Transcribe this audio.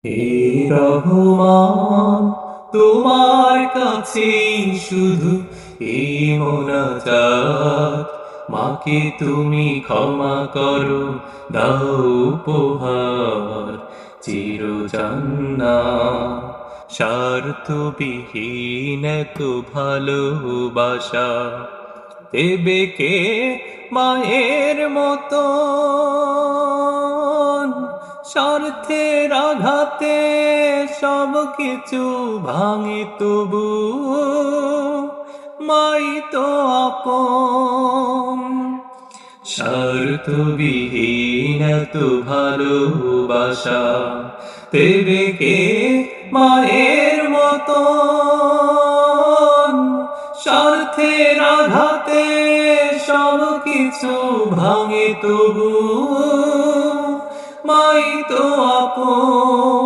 হে রহমান, তোমার কাছে শুধু এই মোনাজাত। মাকে তুমি ক্ষমা করো, দাও উপহার চির জান্নাত। স্বার্থবিহীন তো ভালোবাসা দেবে কে মায়ের মতো? স্বার্থের আঘাতে সব কিছু ভাঙে, তবু মাই তো আপন। স্বার্থবিহীন তো ভালোবাসা দেবে কে মায়ের মতো? স্বার্থের আঘাতে সব কিছু ভাঙে, তবু মাই তো আপন।